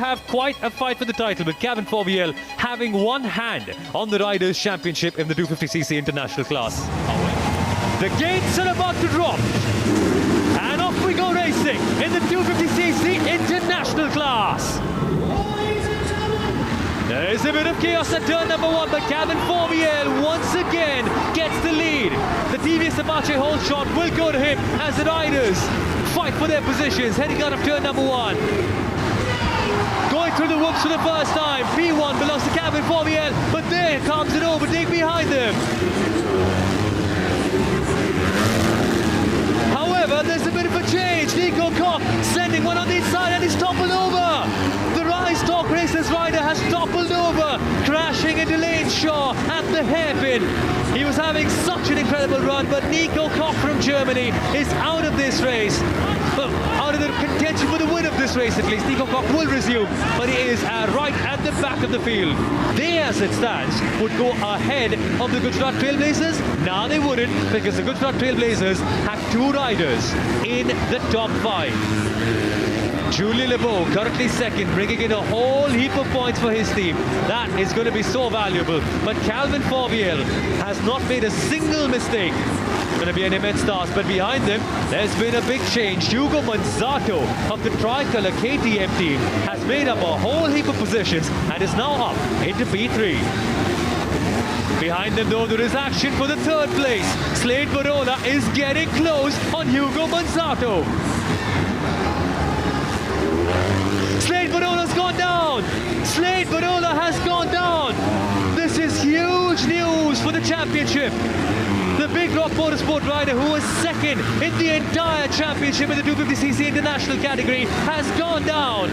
have quite a fight for the title, with Kevin Forviel having one hand on the Riders' Championship in the 250cc international class. The gates are about to drop, and off we go racing in the 250cc international class. There's a bit of chaos at turn number 1, but Kevin Forviel once again gets the lead. The TVS Apache hold shot will go to him as the riders fight for their positions, heading out of turn number 1. Going through the whoops for the first time, P1 belongs to Kevin Forviel, but there comes an overtake behind them. However, there's a bit of a change. Nico Koch sending one on the inside and he's toppled over. The Rise Talk Racers rider has toppled over, crashing into Lane Shaw at the hairpin. He was having such an incredible run, but Nico Koch from Germany is out of this race. Well, out of the contention for the win of this race at least. Nico Koch will resume, but he is right at the back of the field. They, as it stands, would go ahead of the Gujarat Trailblazers. Now they wouldn't, because the Gujarat Trailblazers have 2 riders in the top 5. Julien Lebeau currently second, bringing in a whole heap of points for his team. That is going to be so valuable. But Calvin Forviel has not made a single mistake. Going to be an immense task, but behind them, there's been a big change. Hugo Manzato of the Tricolor KTM team has made up a whole heap of positions and is now up into P3. Behind them, though, there is action for the 3rd place. Slade Verona is getting close on Hugo Manzato. Slade Verona's gone down. Slade Verona has gone down. This is huge news for the championship. The Big Rock Motorsport rider, who was second in the entire championship in the 250cc international category, has gone down.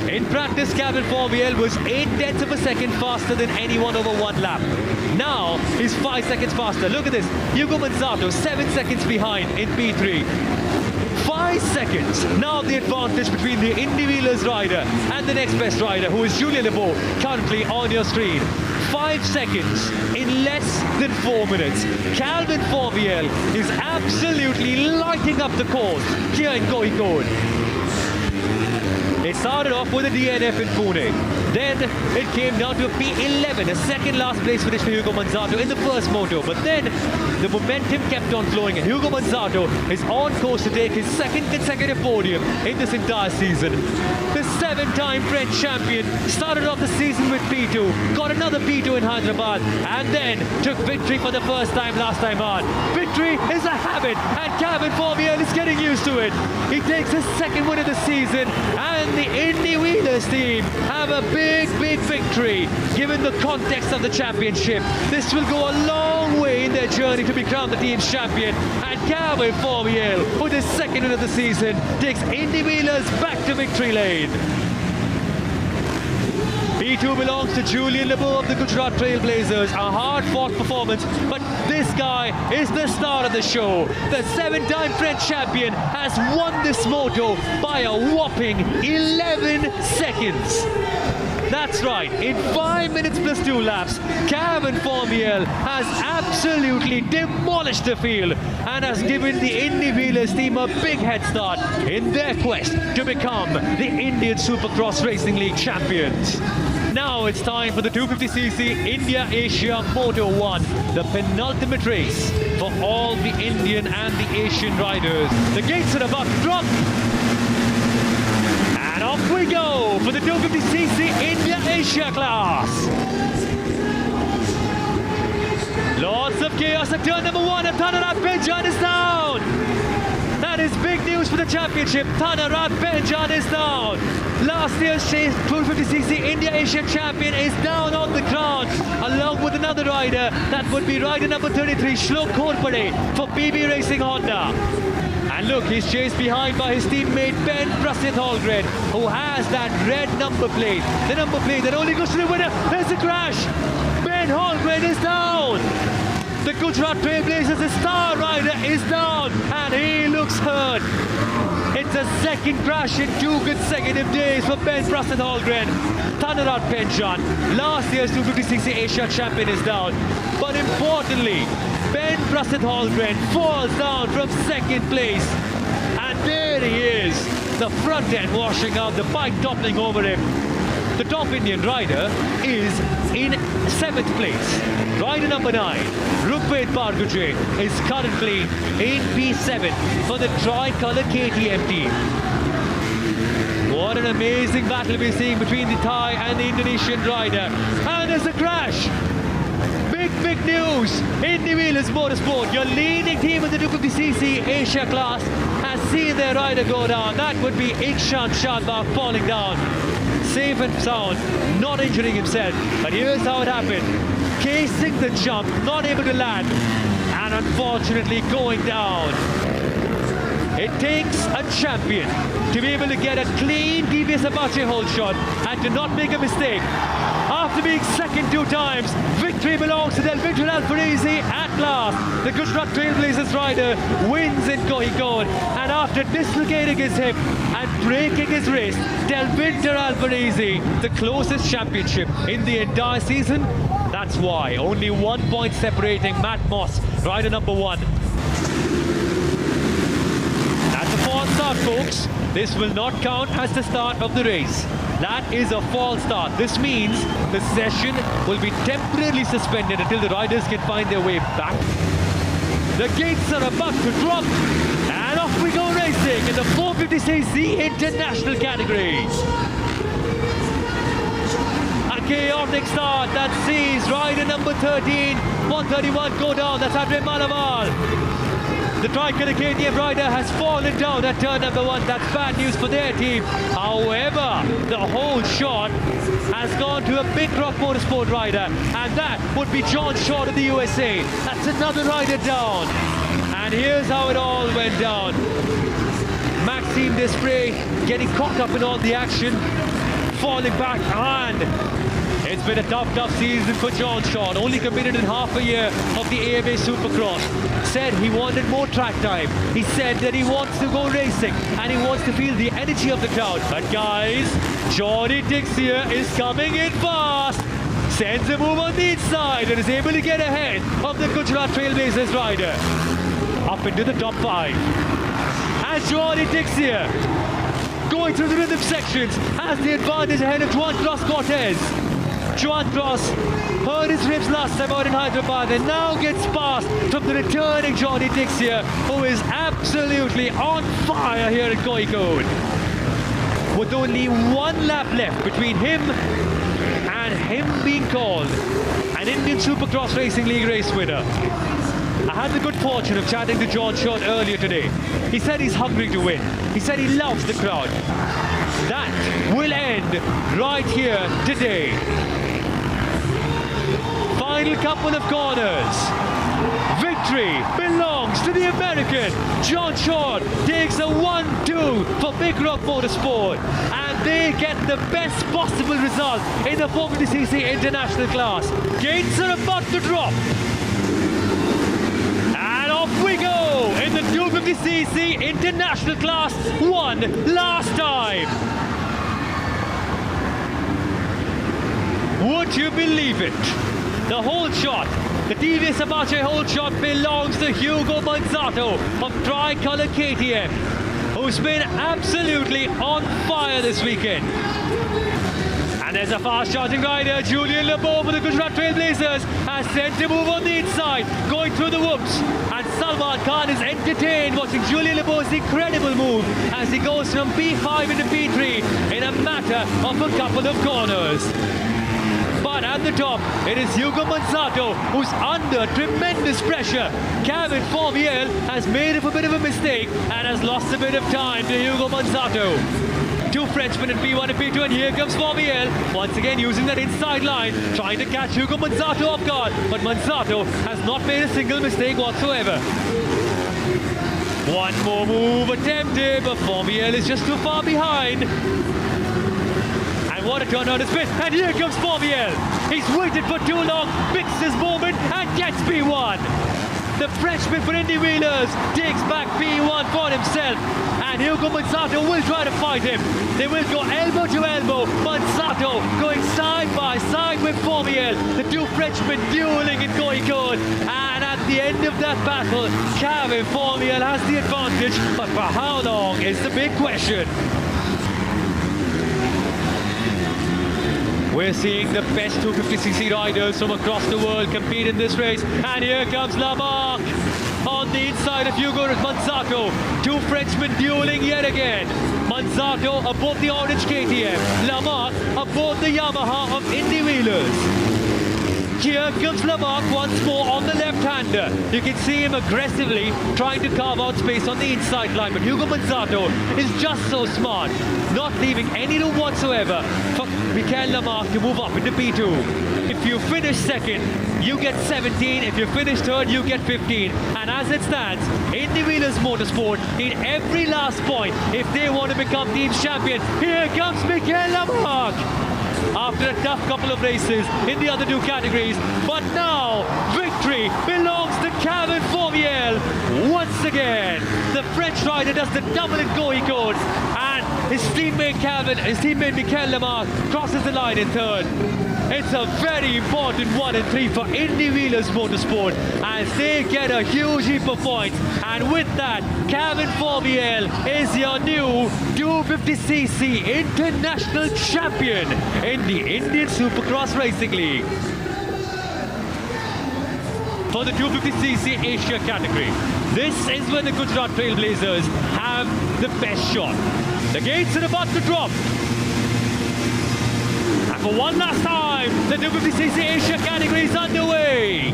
In practice, Kevin Forviel was 0.8 of a second faster than anyone over 1 lap. Now he's 5 seconds faster. Look at this. Hugo Manzato 7 seconds behind in P3. 5 seconds. Now the advantage between the Indy Wheelers rider and the next best rider, who is Julien Lebeau, currently on your screen. 5 seconds in less than 4 minutes. Calvin Forviel is absolutely lighting up the course here in Kozhikode. It started off with a DNF in Pune. Then it came down to a P11, a second last place finish for Hugo Manzato in the first moto. But then the momentum kept on flowing and Hugo Manzato is on course to take his 2nd consecutive podium in this entire season. The 7-time French champion started off the season with P2, got another P2 in Hyderabad, and then took victory for the first time last time on. Victory is a habit, and Kevin Forviel is getting used to it. He takes his 2nd win of the season, and the Indy Wheelers team have a big victory. Given the context of the championship, this will go a long way in their journey to be crowned the team's champion. And Kevin Forviel, with his 2nd win of the season, takes Indy Wheelers back to victory lane. P2 belongs to Julien Lebeau of the Gujarat Trailblazers. A hard-fought performance, but this guy is the star of the show. The 7-time French champion has won this moto by a whopping 11 seconds. That's right, in 5 minutes plus 2 laps, Kevin Forviel has absolutely demolished the field and has given the Indy Wheelers team a big head start in their quest to become the Indian Supercross Racing League champions. Now it's time for the 250cc India-Asia Moto 1, the penultimate race for all the Indian and the Asian riders. The gates are about to drop. And off we go for the 250cc India-Asia class. Lots of chaos at turn number 1, and Tanarat Benjan is down. That is big news for the championship. Tanarat Benjan is down. Last year's 250cc India-Asia champion is down on the ground, along with another rider. That would be rider number 33, Shlok Khorpade for PB Racing Honda. And look, he's chased behind by his teammate Ben Prasid Holgren, who has that red number plate. The number plate that only goes to the winner. There's a crash. Ben Holgren is down. The Gujarat Trailblazers' star rider is down, and he looks hurt. It's a 2nd crash in 2 consecutive days for Ben Prasid Holgren. Tanarat Benjan, last year's 250cc Asia champion, is down. But importantly, Ben Prasid Holgren falls down from 2nd place. And there he is, the front end washing out, the bike toppling over him. The top Indian rider is in 7th place. Rider number 9, Rupet Bharguje, is currently in P7 for the tricolour KTM team. What an amazing battle we're seeing between the Thai and the Indonesian rider. And there's a crash. Big news. India-Asia Motorsport, your leading team in the 250cc Asia class, has seen their rider go down. That would be Ikshant Shanbag falling down. Safe and sound, not injuring himself. But here's how it happened. Casing the jump, not able to land, and unfortunately going down. It takes a champion to be able to get a clean TVS Apache hold shot and to not make a mistake. After being second 2 times, victory belongs to Del Victor Alfarisi at last. The Gujarat Trailblazers rider wins in Kozhikode, and after dislocating his hip and breaking his wrist, Del Victor Alfarisi, the closest championship in the entire season. That's why only 1 point separating Matt Moss, rider number 1. That's a false start, folks. This will not count as the start of the race. That is a false start. This means the session will be temporarily suspended until the riders can find their way back. The gates are about to drop, and off we go racing in the 450cc international category. A chaotic start that sees rider number 13, 131 go down. That's Andre Malaval. The tricolour KTM rider has fallen down at turn number 1. That's bad news for their team. However, the whole shot has gone to a Big Rock Motorsport rider, and that would be John Short of the USA. That's another rider down. And here's how it all went down. Maxime Desprez getting caught up in all the action, falling back, and it's been a tough season for John Short. Only competed in half a year of the AMA Supercross. Said he wanted more track time. He said that he wants to go racing and he wants to feel the energy of the crowd. But guys, Johnny Tixier is coming in fast. Sends a move on the inside and is able to get ahead of the Gujarat Trailblazers rider. Up into the top 5. And Johnny Tixier, going through the rhythm sections, has the advantage ahead of Juan Cross Cortez. Juan Cross hurt his ribs last time out in Hyderabad and now gets past from the returning Johnny Tixier, who is absolutely on fire here at Kozhikode. With only 1 lap left between him and him being called an Indian Supercross Racing League race winner. I had the good fortune of chatting to John Short earlier today. He said he's hungry to win. He said he loves the crowd. That will end right here today. Final couple of corners. Victory belongs to the American. John Short takes a 1-2 for Big Rock Motorsport, and they get the best possible result in the 450cc international class. Gates are about to drop. And off we go in the 250cc international class one last time. Would you believe it? The hold shot, the TVS Apache hold shot belongs to Hugo Manzato of Tricolour KTM, who's been absolutely on fire this weekend. And there's a fast-charging rider, Julian Lebeau for the Gujarat Trailblazers, has sent a move on the inside, going through the whoops. And Salman Khan is entertained watching Julian Lebeau's incredible move as he goes from P5 into P3 in a matter of a couple of corners. But at the top, it is Hugo Manzato who's under tremendous pressure. Kevin Formiel has made a bit of a mistake and has lost a bit of time to Hugo Manzato. Two Frenchmen in P1 and P2, and here comes Formiel, once again using that inside line, trying to catch Hugo Manzato off guard, but Manzato has not made a single mistake whatsoever. One more move attempted, but Formiel is just too far behind. What a turnout it's been, and here comes Formiel. He's waited for too long, picks his moment, and gets P1. The Frenchman for Indy Wheelers takes back P1 for himself. And Hugo Manzato will try to fight him. They will go elbow to elbow. Manzato going side by side with Formiel. The two Frenchmen dueling in Goikon. And at the end of that battle, Kevin Formiel has the advantage. But for how long is the big question. We're seeing the best 250cc riders from across the world compete in this race. And here comes Lamarck on the inside of Hugo Manzato. Two Frenchmen dueling yet again. Manzato aboard the orange KTM. Lamarck aboard the Yamaha of Indy Wheelers. Here comes Lamarck once more on the left-hander. You can see him aggressively trying to carve out space on the inside line, but Hugo Manzato is just so smart, not leaving any room whatsoever for Michael Lamarck to move up into P2. If you finish second, you get 17. If you finish third, you get 15. And as it stands, Indy Wheelers Motorsport need every last point if they want to become team champion. Here comes Michael Lamarck after a tough couple of races in the other two categories. But now, victory belongs to Kevin Formiel. Once again, the French rider does the double in Goikon, and his teammate Michael Lamarck crosses the line in third. It's a very important 1 and 3 for Indy Wheelers Motorsport as they get a huge heap of points. And with that, Kevin Formiel is your new 250cc international champion in the Indian Supercross Racing League. For the 250cc Asia category, this is where the Gujarat Trailblazers have the best shot. The gates are about to drop. And for one last time, the 250cc Asia category is underway.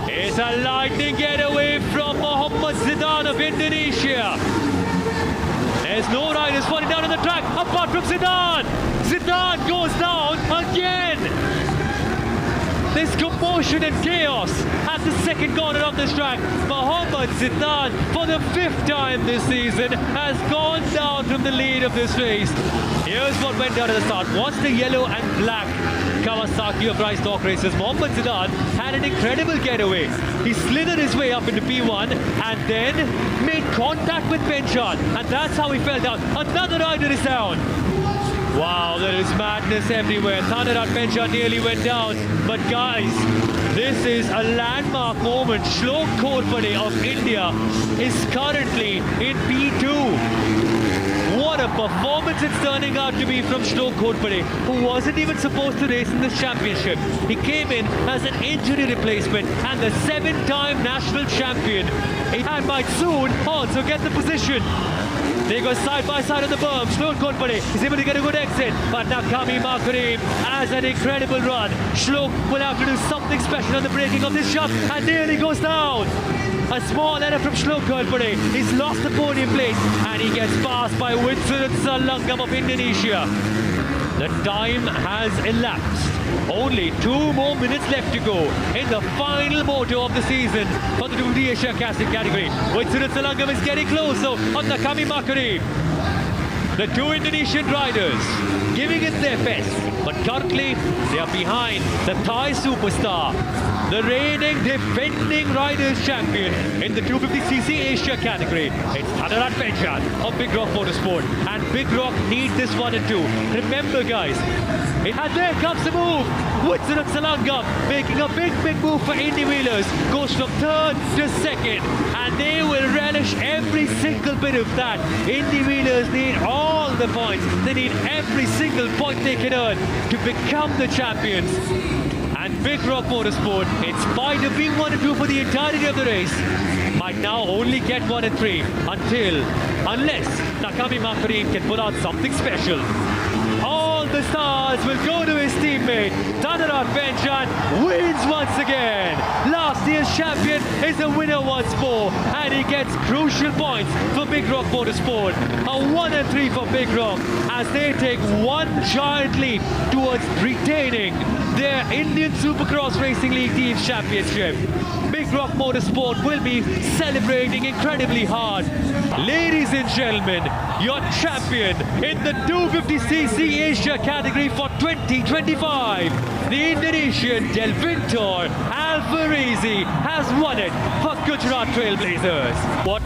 It's a lightning getaway from Mohammed Zidane of Indonesia. There's no riders falling down on the track apart from Zidane. Zidane goes down again. There's commotion and chaos at the second corner of this track. Mohammed Zidane, for the 5th time this season, has gone down from the lead of this race. Here's what went down at the start. Once the yellow and black Kawasaki of Rice Stock Races, Mohammed Zidane had an incredible getaway. He slithered his way up into P1 and then made contact with Benchan, and that's how he fell down. Another rider is down. Wow, there is madness everywhere. Thanarat Benchan nearly went down. But guys, this is a landmark moment. Shlok Khorpade of India is currently in P2. What a performance it's turning out to be from Shlok Khorpade, who wasn't even supposed to race in this championship. He came in as an injury replacement and the 7-time national champion. And might soon also get the position. They go side by side on the berm. Shlok Khorpade is able to get a good exit, but now Kami Makarim has an incredible run. Shlok will have to do something special on the braking of this jump and nearly goes down. A small error from Shlok Khorpade. He's lost the podium place and he gets passed by Winston Salangam of Indonesia. The time has elapsed. Only 2 more minutes left to go in the final moto of the season for the India-Asia category. Winston Salangam is getting close though on the Kami Makarim. The two Indonesian riders giving it their best, but currently they are behind the Thai superstar, the reigning defending riders champion in the 250cc Asia category. It's Thanarat Benchan of Big Rock Motorsport, and Big Rock need this 1 and 2. Remember guys, and there comes the move. Winston Salangam making a big move for Indy Wheelers, goes from 3rd to 2nd, and they will relish every single bit of that. Indy Wheelers need all the points. They need every single point they can earn to become the champions. And Big Rock Motorsport, in spite of being 1 and 2 for the entirety of the race, might now only get 1 and 3 unless Takami Makarim can pull out something special. All the stars will go to his teammate. Thanarat Benchan wins once again. Last year's champion is a winner once more, and he gets crucial points for Big Rock Motorsport. A 1 and 3 for Big Rock as they take one giant leap towards retaining their Indian Supercross Racing League Teams Championship. Big Rock Motorsport will be celebrating incredibly hard. Ladies and gentlemen, your champion in the 250cc Asia category for 2025, the Indonesian Del Vintor Alvarezi has won it for Gujarat Trailblazers. What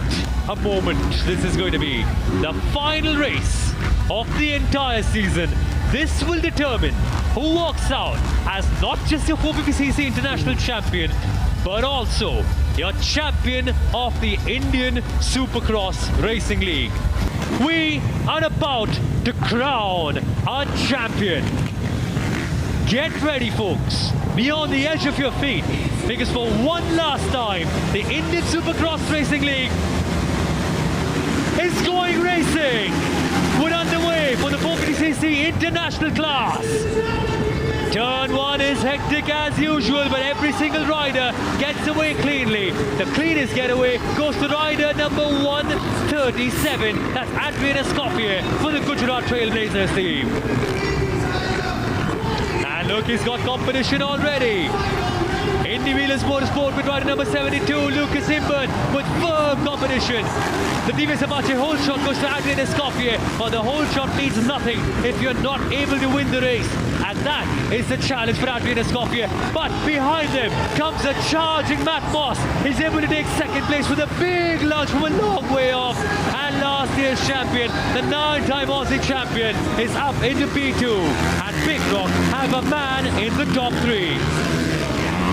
a moment this is going to be. The final race of the entire season. This will determine who walks out as not just your 450cc international champion, but also your champion of the Indian Supercross Racing League. We are about to crown our champion. Get ready, folks. Be on the edge of your feet, because for one last time, the Indian Supercross Racing League is going racing. We're underway for the 450cc international class. Turn 1 is hectic as usual, but every single rider gets away cleanly. The cleanest getaway goes to rider number 137. That's Adrian Escoffier for the Gujarat Trailblazers team. And look, he's got competition already. Indy-Wheelers Motorsport with rider number 72, Lucas Imbert, with firm competition. The TVS Apache whole shot goes to Adrian Escoffier, but the whole shot means nothing if you're not able to win the race. And that is the challenge for Adrian Escoffier. But behind them comes a charging Matt Moss. He's able to take second place with a big lunge from a long way off. And last year's champion, the 9-time Aussie champion, is up into P2. And Big Rock have a man in the top 3.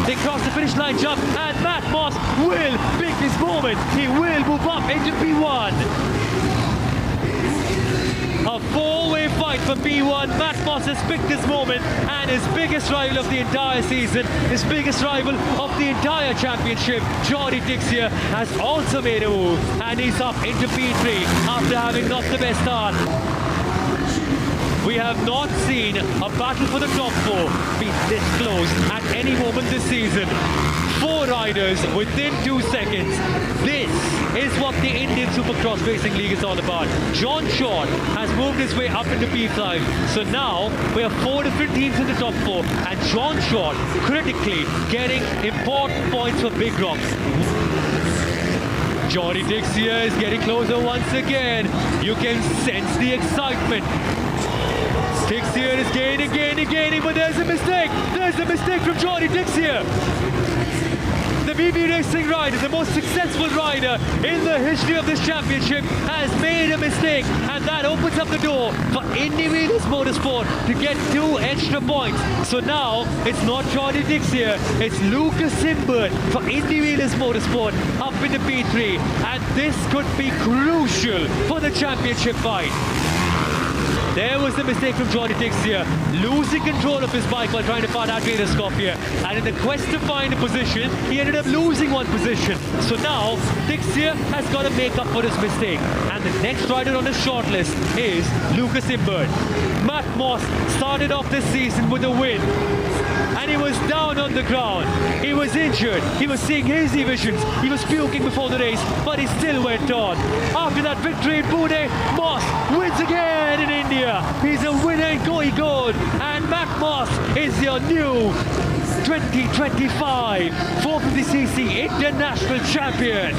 They cross the finish line jump, and Matt Moss will pick his moment. He will move up into P1. A 4-way fight for P1. Matt Moss has picked his moment, and his biggest rival of the entire season, his biggest rival of the entire championship, Jordy Dixia, has also made a move, and he's up into P3 after having not the best start. We have not seen a battle for the top 4 be this close at any moment this season. 4 riders within 2 seconds. This is what the Indian Supercross Racing League is all about. John Short has moved his way up into P5. So now we have 4 different teams in the top 4, and John Short critically getting important points for Big Rock. Jordy Dixia is getting closer once again. You can sense the excitement. Dixia is gaining, but there's a mistake. There's a mistake from Jordy Dixia. The BB Racing rider, the most successful rider in the history of this championship, has made a mistake, and that opens up the door for Indy-Wheelers Motorsport to get 2 extra points. So now it's not Jordy Dixia, it's Lucas Imbert for Indy-Wheelers Motorsport up into P3, and this could be crucial for the championship fight. There was the mistake from Jordy Dixia, losing control of his bike while trying to find Adrian Escoffier. And in the quest to find a position, he ended up losing 1 position. So now, Dixia has got to make up for his mistake. And the next rider on the shortlist is Lucas Imbert. Matt Moss started off this season with a win, and he was down on the ground. He was injured. He was seeing hazy visions. He was puking before the race, but he still went on. After that victory in Pune, Moss wins again in India. He's a winner in Koi Gold, and Matt Moss is your new 2025 450cc international champion.